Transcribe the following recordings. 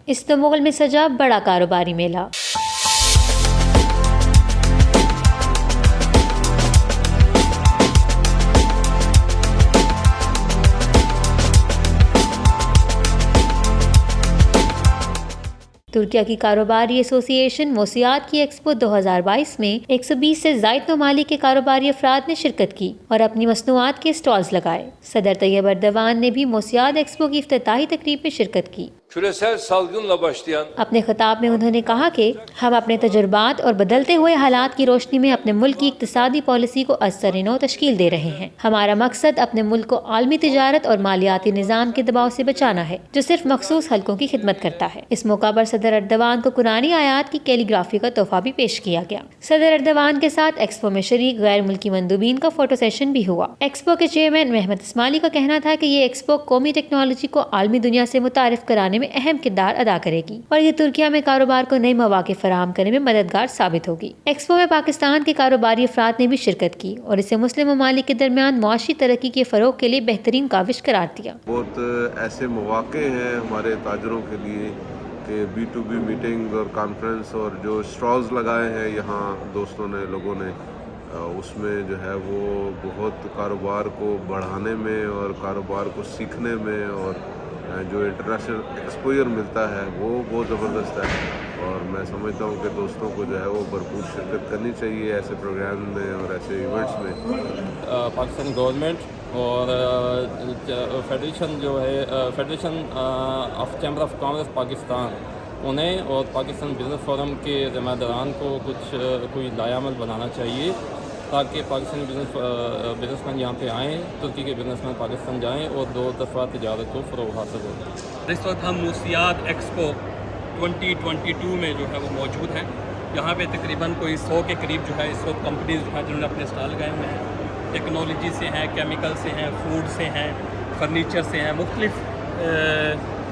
Istanbul میں سجا بڑا کاروباری میلہ۔ ترکیہ کی کاروباری ایسوسی ایشن موسیات کی ایکسپو 2022 میں 120 سے زائد ممالک کے کاروباری افراد نے شرکت کی اور اپنی مصنوعات کے اسٹالز لگائے۔ صدر طیب اردوان نے بھی موسیات ایکسپو کی افتتاحی تقریب میں شرکت کی۔ اپنے خطاب میں انہوں نے کہا کہ ہم اپنے تجربات اور بدلتے ہوئے حالات کی روشنی میں اپنے ملک کی اقتصادی پالیسی کو از سر نو تشکیل دے رہے ہیں۔ ہمارا مقصد اپنے ملک کو عالمی تجارت اور مالیاتی نظام کے دباؤ سے بچانا ہے جو صرف مخصوص حلقوں کی خدمت کرتا ہے۔ اس موقع پر صدر اردوان کو قرآنی آیات کی کیلی گرافی کا تحفہ بھی پیش کیا گیا۔ صدر اردوان کے ساتھ ایکسپو میں شریک غیر ملکی مندوبین کا فوٹو سیشن بھی ہوا۔ ایکسپو کے چیئرمین محمد اسماعیلی کا کہنا تھا کہ یہ ایکسپو قومی ٹیکنالوجی کو عالمی دنیا سے متعارف کرانے میں اہم کردار ادا کرے گی اور یہ ترکیہ میں کاروبار کو نئے مواقع فراہم کرنے میں مددگار ثابت ہوگی۔ ایکسپو میں پاکستان کے کاروباری افراد نے بھی شرکت کی اور اسے مسلم ممالک کے درمیان معاشی ترقی کے فروغ کے لیے بہترین کاوش قرار دیا۔ بہت ایسے مواقع ہیں ہمارے تاجروں کے لیے کہ B2B میٹنگ اور کانفرنس اور جو اسٹالز لگائے ہیں یہاں دوستوں نے لوگوں نے اس میں جو ہے وہ بہت کاروبار کو بڑھانے میں اور کاروبار کو سیکھنے میں اور جو انٹرنیشنل ایکسپوجر ملتا ہے وہ بہت زبردست ہے اور میں سمجھتا ہوں کہ دوستوں کو جو ہے وہ بھرپور شرکت کرنی چاہیے ایسے پروگرام میں اور ایسے ایونٹس میں۔ پاکستان گورنمنٹ اور فیڈریشن جو ہے federation of chamber of commerce Pakistan انہیں اور پاکستان بزنس فورم کے ذمہ داران کو کوئی لائحہ عمل بنانا چاہیے تاکہ پاکستانی بزنس مین یہاں پہ آئیں، ترکی کے بزنس مین پاکستان جائیں اور دو طرفہ تجارت کو فروغ حاصل ہو۔ اس وقت ہم موسیات ایکسپو 2022 میں جو ہے وہ موجود ہیں۔ یہاں پہ تقریباً کوئی 100 کے قریب جو ہے اس وقت کمپنیز جو ہیں جنہوں نے اپنے اسٹال لگائے ہوئے ہیں، ٹیکنالوجی سے ہیں، کیمیکل سے ہیں، فوڈ سے ہیں، فرنیچر سے ہیں، مختلف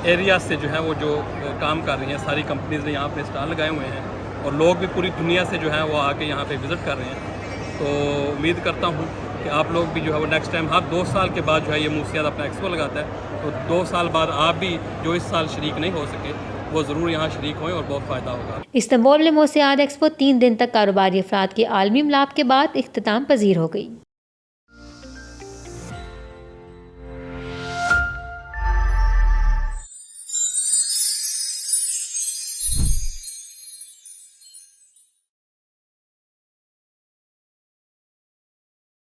ایریاز سے جو ہے وہ جو کام کر رہی ہیں ساری کمپنیز نے یہاں پہ اسٹال لگائے ہوئے ہیں اور لوگ بھی پوری دنیا سے جو ہے وہ آ کے یہاں پہ وزٹ کر رہے ہیں۔ تو امید کرتا ہوں کہ آپ لوگ بھی جو ہے وہ نیکسٹ ٹائم ہر 2 سال کے بعد جو ہے یہ موسیات اپنا ایکسپو لگاتا ہے تو 2 سال بعد آپ بھی جو اس سال شریک نہیں ہو سکے وہ ضرور یہاں شریک ہوئیں اور بہت فائدہ ہوگا۔ استنبول میں موسیات ایکسپو 3 دن تک کاروباری افراد کے عالمی املاپ کے بعد اختتام پذیر ہو گئی۔